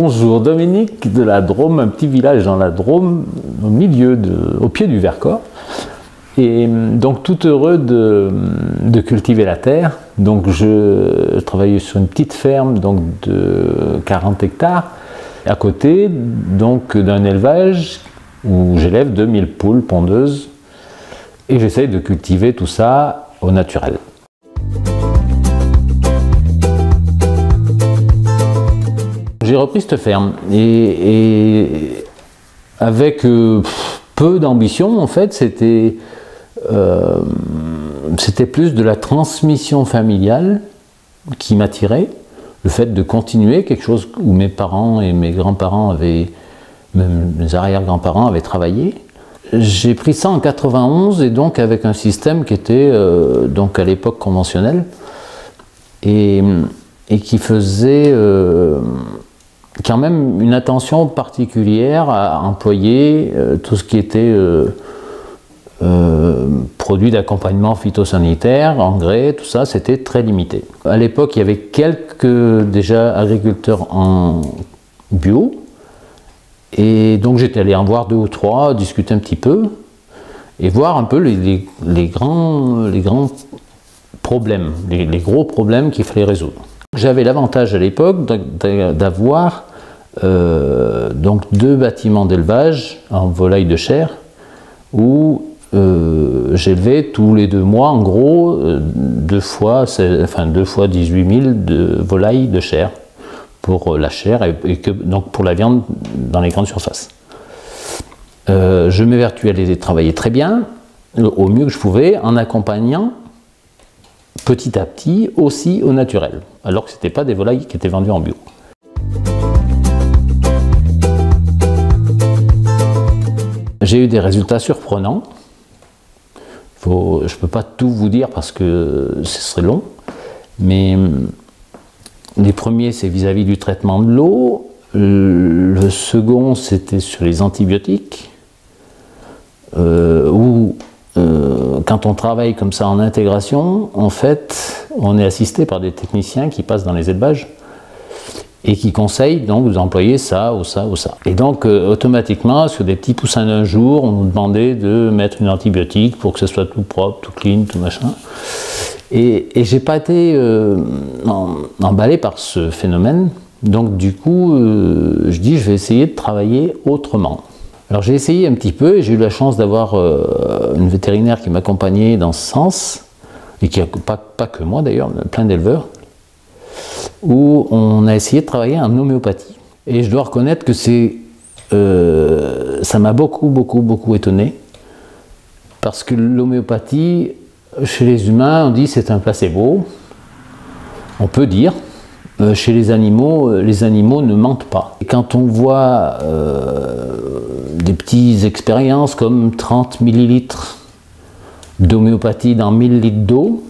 Bonjour, Dominique de la Drôme, un petit village dans la Drôme, au pied du Vercors. Et donc tout heureux de cultiver la terre. Donc je travaillais sur une petite ferme donc de 40 hectares, à côté donc d'un élevage où j'élève 2000 poules pondeuses. Et j'essaye de cultiver tout ça au naturel. J'ai repris cette ferme et avec peu d'ambition en fait, c'était plus de la transmission familiale qui m'attirait, le fait de continuer quelque chose où mes parents et mes grands-parents même mes arrière-grands-parents avaient travaillé. J'ai pris ça en 91 et donc avec un système qui était donc à l'époque conventionnel et qui faisait quand même une attention particulière à employer tout ce qui était produits d'accompagnement phytosanitaire, engrais, tout ça, c'était très limité. À l'époque, il y avait quelques déjà agriculteurs en bio, et donc j'étais allé en voir 2 ou 3, discuter un petit peu, et voir un peu les grands problèmes, les gros problèmes qu'il fallait résoudre. J'avais l'avantage à l'époque d'avoir donc 2 bâtiments d'élevage en volaille de chair où j'élevais tous les 2 mois en gros 2 fois 18 000 de volailles de chair pour la chair donc pour la viande dans les grandes surfaces. Je m'évertuais à les travailler très bien, au mieux que je pouvais, en accompagnant petit à petit aussi au naturel, alors que ce n'étaient pas des volailles qui étaient vendues en bio. J'ai eu des résultats surprenants. Je ne peux pas tout vous dire parce que ce serait long, mais les premiers c'est vis-à-vis du traitement de l'eau, le second c'était sur les antibiotiques, où quand on travaille comme ça en intégration, en fait, on est assisté par des techniciens qui passent dans les élevages et qui conseillent donc d'employer ça ou ça ou ça. Et donc automatiquement, sur des petits poussins d'un jour, on nous demandait de mettre une antibiotique pour que ce soit tout propre, tout clean, tout machin. Et j'ai pas été emballé par ce phénomène. Donc du coup, je dis je vais essayer de travailler autrement. Alors j'ai essayé un petit peu et j'ai eu la chance d'avoir une vétérinaire qui m'accompagnait dans ce sens, et qui pas que moi d'ailleurs, plein d'éleveurs, où on a essayé de travailler en homéopathie. Et je dois reconnaître que ça m'a beaucoup étonné, parce que l'homéopathie, chez les humains, on dit c'est un placebo, on peut dire. Chez les animaux ne mentent pas. Et quand on voit des petites expériences comme 30 millilitres d'homéopathie dans 1000 litres d'eau,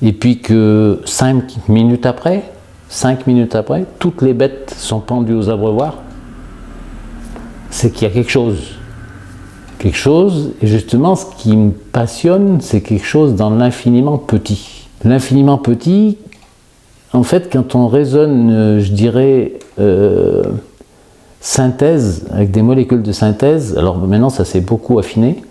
et puis que 5 minutes après, toutes les bêtes sont pendues aux abreuvoirs, c'est qu'il y a quelque chose. Et justement, ce qui me passionne, c'est quelque chose dans l'infiniment petit. L'infiniment petit, en fait, quand on raisonne, je dirais, synthèse, avec des molécules de synthèse, alors maintenant ça s'est beaucoup affiné,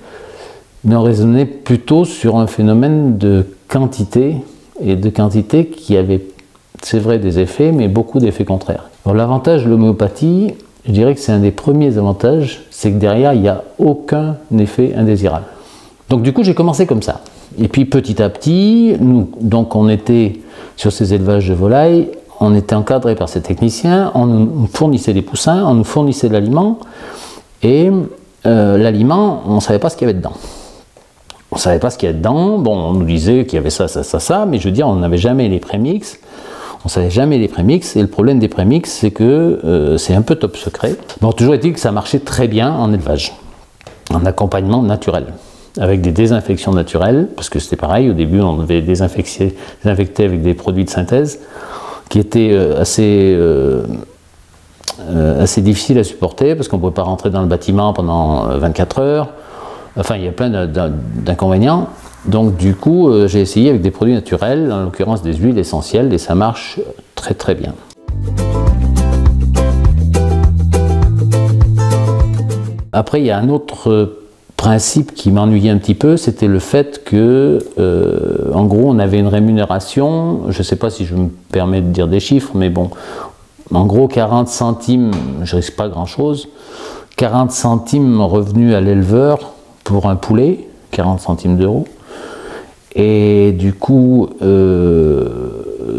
mais on raisonnait plutôt sur un phénomène de quantité, et de quantité qui avait, c'est vrai, des effets, mais beaucoup d'effets contraires. Alors l'avantage de l'homéopathie, je dirais que c'est un des premiers avantages, c'est que derrière, il n'y a aucun effet indésirable. Donc du coup, j'ai commencé comme ça. Et puis petit à petit, donc on était sur ces élevages de volailles, on était encadré par ces techniciens, on nous fournissait des poussins, on nous fournissait de l'aliment, et l'aliment, on ne savait pas ce qu'il y avait dedans. On ne savait pas ce qu'il y avait dedans, bon, on nous disait qu'il y avait ça, mais je veux dire, on n'avait jamais les prémix, on ne savait jamais les prémix, et le problème des prémix, c'est que c'est un peu top secret. Bon, toujours est-il que ça marchait très bien en élevage, en accompagnement naturel, avec des désinfections naturelles, parce que c'était pareil, au début on devait désinfecter avec des produits de synthèse, qui étaient assez difficiles à supporter, parce qu'on ne pouvait pas rentrer dans le bâtiment pendant 24 heures, enfin il y a plein d'inconvénients. Donc du coup, j'ai essayé avec des produits naturels, en l'occurrence des huiles essentielles, et ça marche très bien. Après, il y a un autre principe qui m'ennuyait un petit peu, c'était le fait que, en gros, on avait une rémunération, je ne sais pas si je me permets de dire des chiffres, mais bon, en gros, 40 centimes, je risque pas grand-chose, 40 centimes revenus à l'éleveur pour un poulet, 40 centimes d'euros, et du coup,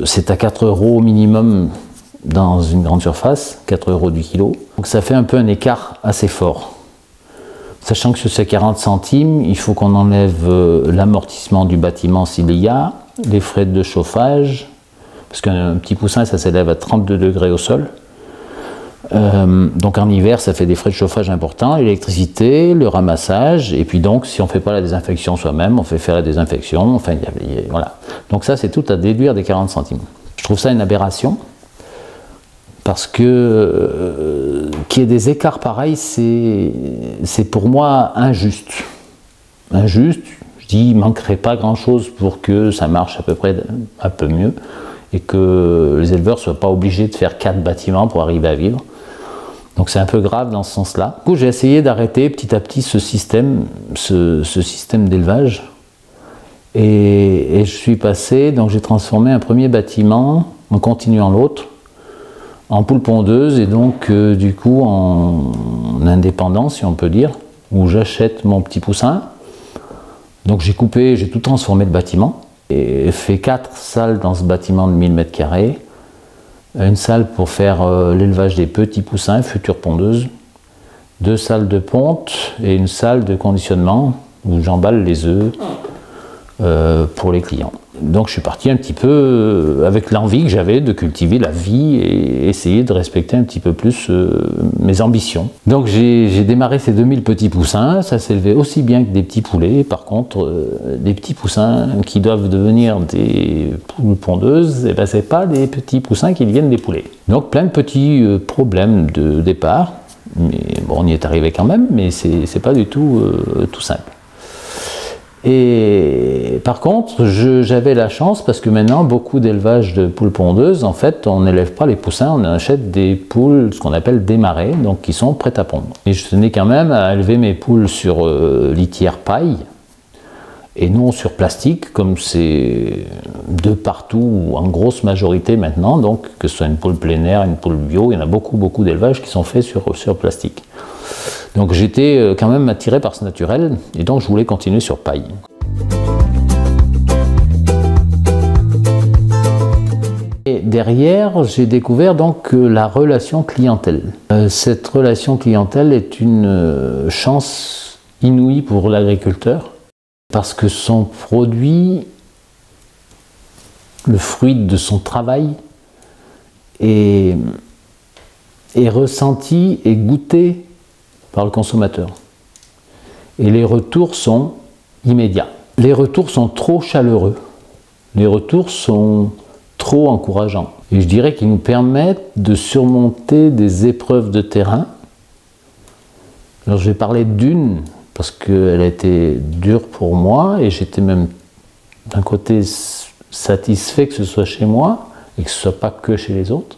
c'est à 4 euros minimum dans une grande surface, 4 euros du kilo, donc ça fait un peu un écart assez fort. Sachant que sur ces 40 centimes, il faut qu'on enlève l'amortissement du bâtiment s'il y a, les frais de chauffage, parce qu'un petit poussin, ça s'élève à 32 degrés au sol. Donc en hiver, ça fait des frais de chauffage importants, l'électricité, le ramassage, et puis donc, si on ne fait pas la désinfection soi-même, on fait faire la désinfection, enfin, voilà. Donc ça, c'est tout à déduire des 40 centimes. Je trouve ça une aberration. Parce que qu'il y ait des écarts pareils, c'est pour moi injuste. Injuste, je dis, il ne manquerait pas grand-chose pour que ça marche à peu près un peu mieux et que les éleveurs ne soient pas obligés de faire 4 bâtiments pour arriver à vivre. Donc c'est un peu grave dans ce sens-là. Du coup, j'ai essayé d'arrêter petit à petit ce système d'élevage et je suis passé, donc j'ai transformé un premier bâtiment en continuant l'autre en poule pondeuse et donc du coup en indépendant, si on peut dire, où j'achète mon petit poussin. Donc j'ai coupé, j'ai tout transformé le bâtiment et fait 4 salles dans ce bâtiment de 1000 m². Une salle pour faire l'élevage des petits poussins, futures pondeuses, 2 salles de ponte et une salle de conditionnement où j'emballe les œufs pour les clients. Donc je suis parti un petit peu avec l'envie que j'avais de cultiver la vie et essayer de respecter un petit peu plus mes ambitions. Donc j'ai démarré ces 2000 petits poussins, ça s'élevait aussi bien que des petits poulets. Par contre, des petits poussins qui doivent devenir des poules pondeuses, et ben c'est pas des petits poussins qui deviennent des poulets. Donc plein de petits problèmes de départ, mais bon, on y est arrivé quand même, mais c'est pas du tout tout simple. Et par contre, j'avais la chance parce que maintenant, beaucoup d'élevages de poules pondeuses, en fait, on n'élève pas les poussins, on achète des poules, ce qu'on appelle démarrées, donc qui sont prêtes à pondre. Et je tenais quand même à élever mes poules sur litière paille et non sur plastique, comme c'est de partout, en grosse majorité maintenant, donc que ce soit une poule plein air, une poule bio, il y en a beaucoup d'élevages qui sont faits sur plastique. Donc j'étais quand même attiré par ce naturel et donc je voulais continuer sur paille. Et derrière, j'ai découvert donc la relation clientèle. Cette relation clientèle est une chance inouïe pour l'agriculteur parce que son produit, le fruit de son travail, est ressenti et goûté par le consommateur. Et les retours sont immédiats. Les retours sont trop chaleureux. Les retours sont trop encourageants. Et je dirais qu'ils nous permettent de surmonter des épreuves de terrain. Alors je vais parler d'une, parce qu'elle a été dure pour moi, et j'étais même d'un côté satisfait que ce soit chez moi, et que ce ne soit pas que chez les autres.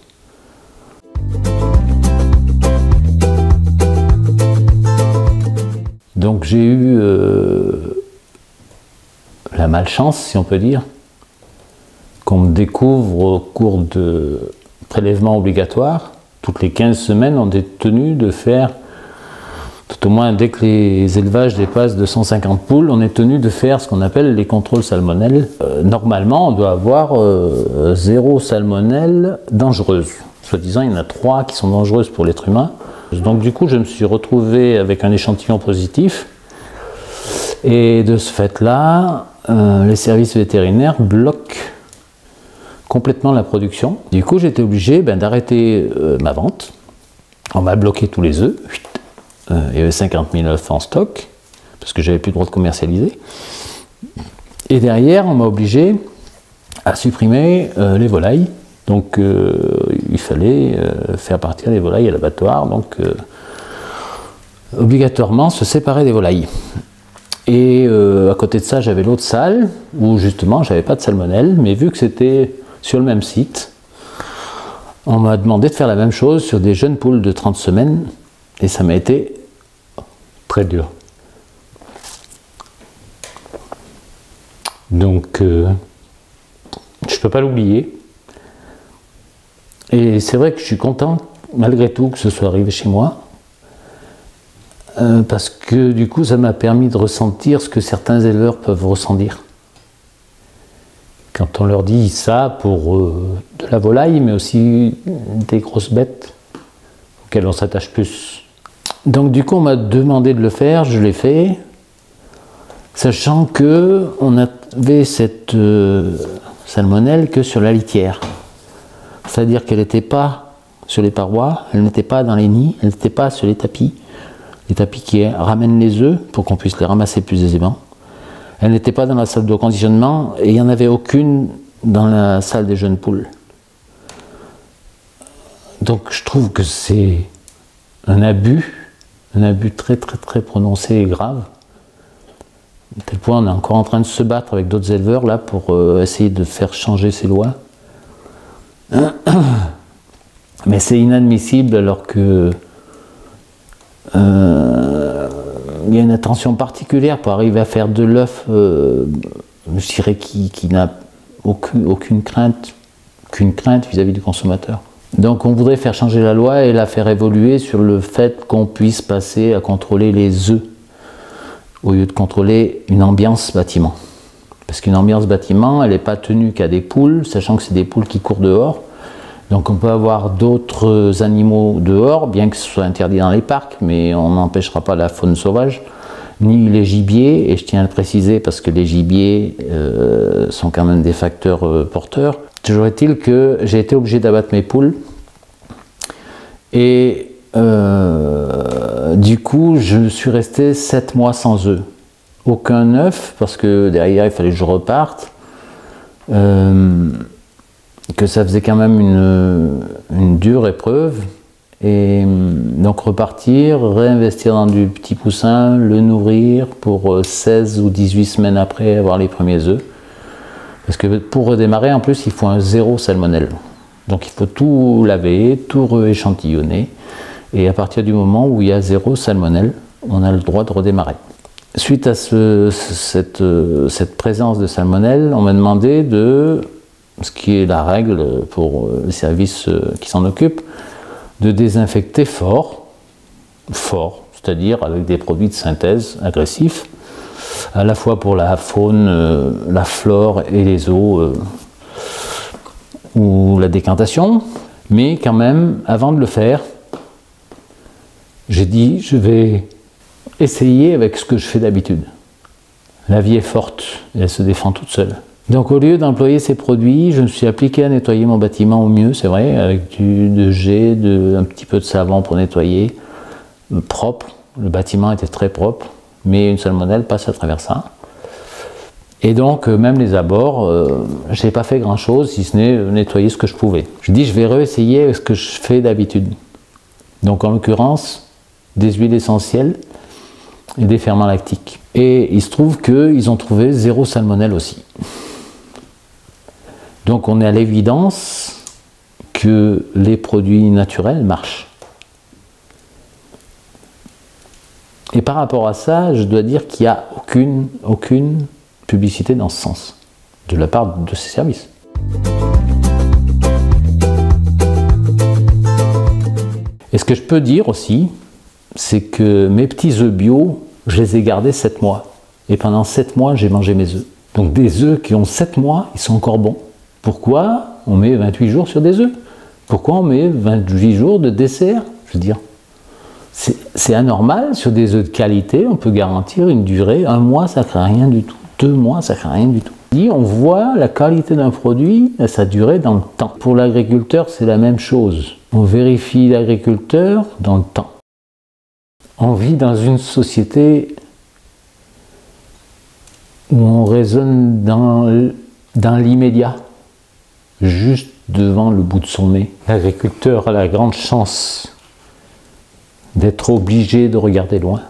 Donc j'ai eu la malchance, si on peut dire, qu'on me découvre au cours de prélèvements obligatoires. Toutes les 15 semaines, on est tenu de faire, tout au moins dès que les élevages dépassent 250 poules, on est tenu de faire ce qu'on appelle les contrôles salmonelles. Normalement, on doit avoir 0 salmonelle dangereuse. Soi-disant, il y en a 3 qui sont dangereuses pour l'être humain. Donc du coup, je me suis retrouvé avec un échantillon positif et de ce fait-là, les services vétérinaires bloquent complètement la production. Du coup, j'étais obligé d'arrêter ma vente. On m'a bloqué tous les œufs. Il y avait 50 000 œufs en stock parce que j'avais plus le droit de commercialiser. Et derrière, on m'a obligé à supprimer les volailles. Donc il fallait faire partir les volailles à l'abattoir, donc obligatoirement se séparer des volailles. Et à côté de ça, j'avais l'autre salle où justement j'avais pas de salmonelle, mais vu que c'était sur le même site, on m'a demandé de faire la même chose sur des jeunes poules de 30 semaines et ça m'a été très dur. Donc, je peux pas l'oublier. Et c'est vrai que je suis content, malgré tout, que ce soit arrivé chez moi. Parce que du coup, ça m'a permis de ressentir ce que certains éleveurs peuvent ressentir. Quand on leur dit ça pour de la volaille, mais aussi des grosses bêtes auxquelles on s'attache plus. Donc du coup, on m'a demandé de le faire, je l'ai fait, sachant que on avait cette salmonelle que sur la litière. C'est-à-dire qu'elle n'était pas sur les parois, elle n'était pas dans les nids, elle n'était pas sur les tapis qui ramènent les œufs pour qu'on puisse les ramasser plus aisément. Elle n'était pas dans la salle de conditionnement et il n'y en avait aucune dans la salle des jeunes poules. Donc je trouve que c'est un abus très très très prononcé et grave. À tel point on est encore en train de se battre avec d'autres éleveurs là pour essayer de faire changer ces lois. Mais c'est inadmissible alors que il y a une attention particulière pour arriver à faire de l'œuf, je dirais, qui n'a aucune crainte vis-à-vis du consommateur. Donc on voudrait faire changer la loi et la faire évoluer sur le fait qu'on puisse passer à contrôler les œufs au lieu de contrôler une ambiance bâtiment. Parce qu'une ambiance bâtiment, elle n'est pas tenue qu'à des poules, sachant que c'est des poules qui courent dehors. Donc on peut avoir d'autres animaux dehors, bien que ce soit interdit dans les parcs, mais on n'empêchera pas la faune sauvage, ni les gibiers, et je tiens à le préciser parce que les gibiers sont quand même des facteurs porteurs. Toujours est-il que j'ai été obligé d'abattre mes poules, et du coup je suis resté 7 mois sans œufs. Aucun œuf, parce que derrière il fallait que je reparte. Que ça faisait quand même une dure épreuve, et donc repartir, réinvestir dans du petit poussin, le nourrir pour 16 ou 18 semaines après avoir les premiers œufs, parce que pour redémarrer en plus il faut un 0 salmonelle, donc il faut tout laver, tout rééchantillonner, et à partir du moment où il y a 0 salmonelle, on a le droit de redémarrer. Suite à cette présence de salmonelle, on m'a demandé de, ce qui est la règle pour les services qui s'en occupent, de désinfecter fort, c'est-à-dire avec des produits de synthèse agressifs, à la fois pour la faune, la flore et les eaux, ou la décantation, mais quand même, avant de le faire, j'ai dit, je vais essayer avec ce que je fais d'habitude. La vie est forte, et elle se défend toute seule. Donc au lieu d'employer ces produits, je me suis appliqué à nettoyer mon bâtiment au mieux, c'est vrai, avec de jet, un petit peu de savon pour nettoyer, propre. Le bâtiment était très propre, mais une salmonelle passe à travers ça. Et donc même les abords, je n'ai pas fait grand chose, si ce n'est nettoyer ce que je pouvais. Je dis je vais réessayer avec ce que je fais d'habitude. Donc en l'occurrence, des huiles essentielles et des ferments lactiques. Et il se trouve qu'ils ont trouvé 0 salmonelle aussi. Donc on est à l'évidence que les produits naturels marchent. Et par rapport à ça, je dois dire qu'il n'y a aucune publicité dans ce sens, de la part de ces services. Et ce que je peux dire aussi, c'est que mes petits œufs bio, je les ai gardés 7 mois. Et pendant 7 mois, j'ai mangé mes œufs. Donc des œufs qui ont 7 mois, ils sont encore bons. Pourquoi on met 28 jours sur des œufs? Pourquoi on met 28 jours de dessert? Je veux dire, c'est anormal. Sur des œufs de qualité, on peut garantir une durée. 1 mois, ça ne crée rien du tout. 2 mois, ça ne crée rien du tout. On voit la qualité d'un produit et sa durée dans le temps. Pour l'agriculteur, c'est la même chose. On vérifie l'agriculteur dans le temps. On vit dans une société où on raisonne dans l'immédiat, juste devant le bout de son nez. L'agriculteur a la grande chance d'être obligé de regarder loin.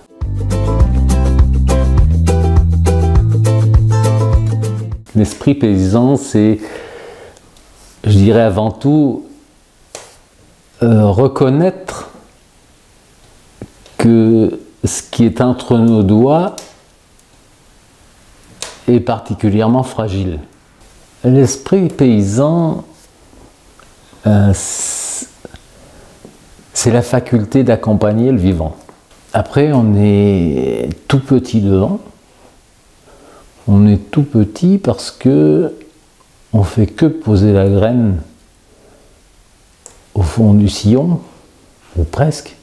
L'esprit paysan, c'est, je dirais avant tout, reconnaître que ce qui est entre nos doigts est particulièrement fragile. L'esprit paysan, c'est la faculté d'accompagner le vivant. Après, on est tout petit devant. On est tout petit parce que on fait que poser la graine au fond du sillon, ou presque.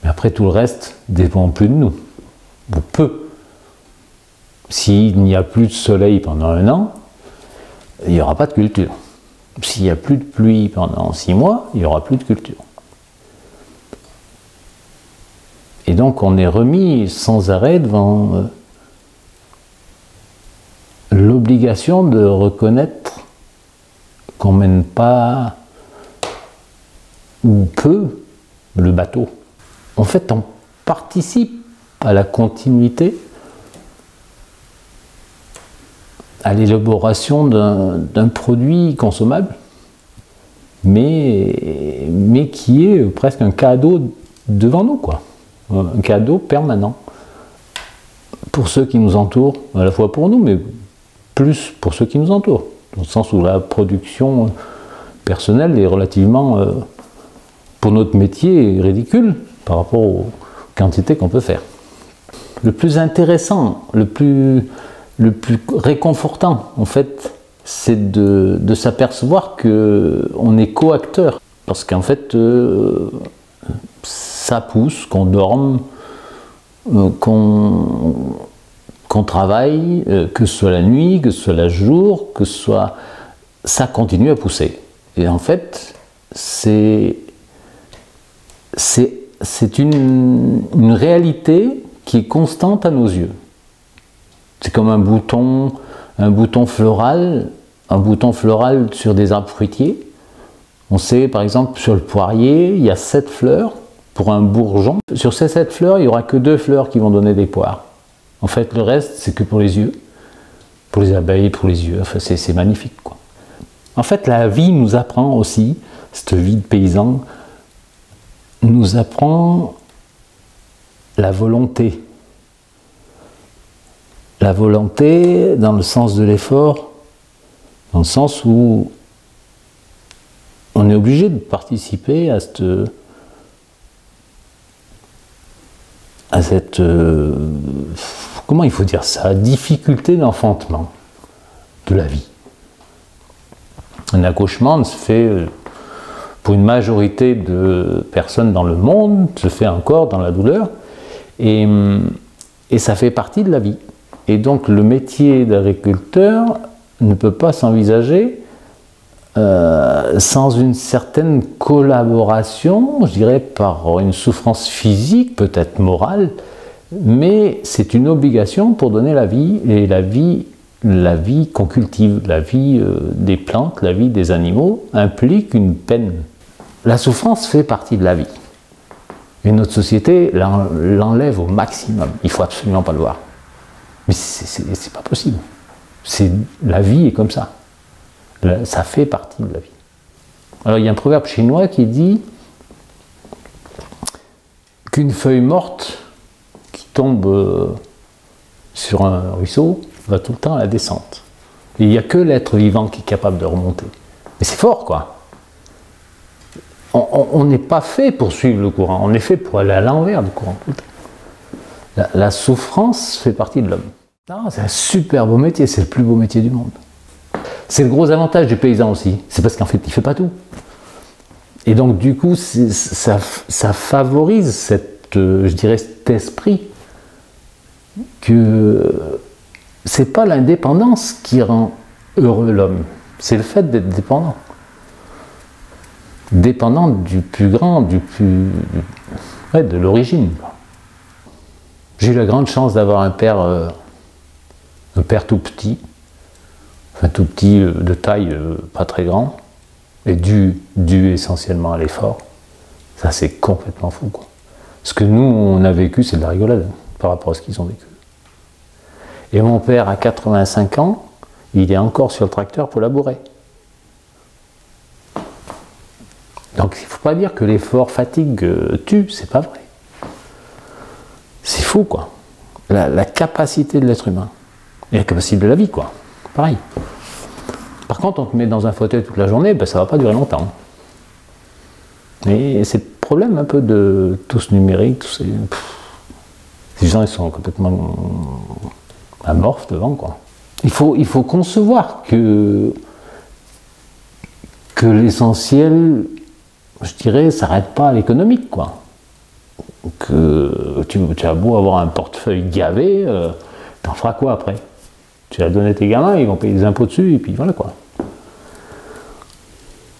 Mais après, tout le reste ne dépend plus de nous, ou peu. S'il n'y a plus de soleil pendant 1 an, il n'y aura pas de culture. S'il n'y a plus de pluie pendant 6 mois, il n'y aura plus de culture. Et donc on est remis sans arrêt devant l'obligation de reconnaître qu'on ne mène pas ou peu le bateau. En fait, on participe à la continuité, à l'élaboration d'un produit consommable, mais qui est presque un cadeau devant nous, quoi. Un cadeau permanent. Pour ceux qui nous entourent, à la fois pour nous, mais plus pour ceux qui nous entourent. Dans le sens où la production personnelle est relativement, pour notre métier, ridicule par rapport aux quantités qu'on peut faire. Le plus intéressant, le plus réconfortant, en fait, c'est de s'apercevoir qu'on est co-acteur. Parce qu'en fait, ça pousse, qu'on dorme, qu'on travaille, que ce soit la nuit, que ce soit le jour, que ce soit... ça continue à pousser. Et en fait, c'est une réalité qui est constante à nos yeux. C'est comme un bouton floral sur des arbres fruitiers. On sait, par exemple, sur le poirier, il y a 7 fleurs pour un bourgeon. Sur ces 7 fleurs, il n'y aura que 2 fleurs qui vont donner des poires. En fait, le reste, c'est que pour les yeux. Pour les abeilles, pour les yeux. Enfin, c'est magnifique, quoi. En fait, la vie nous apprend aussi, cette vie de paysan, nous apprend la volonté. La volonté dans le sens de l'effort, dans le sens où on est obligé de participer à cette comment il faut dire ça, difficulté d'enfantement de la vie. Un accouchement se fait, pour une majorité de personnes dans le monde, se fait encore dans la douleur, et ça fait partie de la vie. Et donc le métier d'agriculteur ne peut pas s'envisager sans une certaine collaboration, je dirais par une souffrance physique, peut-être morale, mais c'est une obligation pour donner la vie, et la vie qu'on cultive, la vie des plantes, la vie des animaux, implique une peine. La souffrance fait partie de la vie. Et notre société l'enlève au maximum. Il ne faut absolument pas le voir. Mais c'est pas possible. La vie est comme ça. Ça fait partie de la vie. Alors il y a un proverbe chinois qui dit qu'une feuille morte qui tombe sur un ruisseau va tout le temps à la descente. Et il n'y a que l'être vivant qui est capable de remonter. Mais c'est fort, quoi. On n'est pas fait pour suivre le courant, on est fait pour aller à l'envers du courant tout le temps. La souffrance fait partie de l'homme. C'est un super beau métier, c'est le plus beau métier du monde. C'est le gros avantage du paysan aussi, c'est parce qu'en fait il ne fait pas tout. Et donc du coup ça favorise je dirais cet esprit que c'est pas l'indépendance qui rend heureux l'homme, c'est le fait d'être dépendant. Dépendant du plus grand, de l'origine. J'ai eu la grande chance d'avoir un père tout petit, enfin tout petit de taille, pas très grand, et dû essentiellement à l'effort. Ça c'est complètement fou, quoi. Ce que nous on a vécu, c'est de la rigolade par rapport à ce qu'ils ont vécu. Et mon père à 85 ans, il est encore sur le tracteur pour labourer. Donc il ne faut pas dire que l'effort fatigue tue, c'est pas vrai. faut, quoi. La capacité de l'être humain. Et la capacité de la vie, quoi. Pareil. Par contre, on te met dans un fauteuil toute la journée, ben, ça va pas durer longtemps. Et c'est le problème un peu de tout ce numérique, tous ces gens, ils sont complètement amorphes devant, quoi. Il faut concevoir que l'essentiel, je dirais, s'arrête pas à l'économique, quoi. Que tu as beau avoir un portefeuille gavé, t'en feras quoi après? Tu vas donner tes gamins, ils vont payer des impôts dessus, et puis voilà, quoi.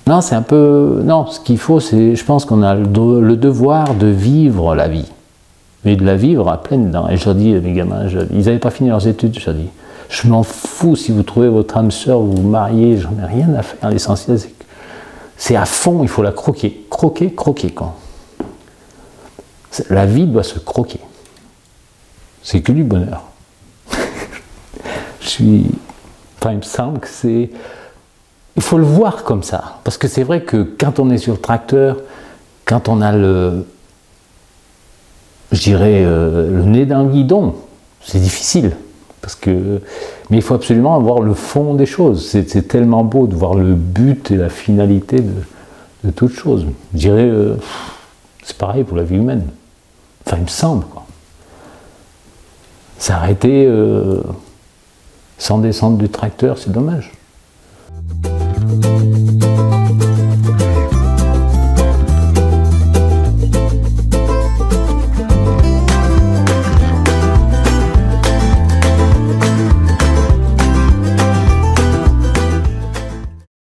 Non, c'est un peu... Non, ce qu'il faut, c'est... Je pense qu'on a le devoir de vivre la vie. Mais de la vivre à pleines dents. Et je leur dis, mes gamins, ils n'avaient pas fini leurs études, je leur dis, je m'en fous si vous trouvez votre âme sœur, vous vous mariez, j'en ai rien à faire. L'essentiel, c'est que c'est à fond, il faut la croquer. Croquer, croquer, quoi. La vie doit se croquer. C'est que du bonheur. Enfin, il me semble que c'est... Il faut le voir comme ça. Parce que c'est vrai que quand on est sur le tracteur, quand on a je dirais, le nez dans le guidon, c'est difficile. Mais il faut absolument avoir le fond des choses. C'est tellement beau de voir le but et la finalité de toute chose. Je dirais, c'est pareil pour la vie humaine. Enfin, il me semble, quoi. S'arrêter sans descendre du tracteur, c'est dommage.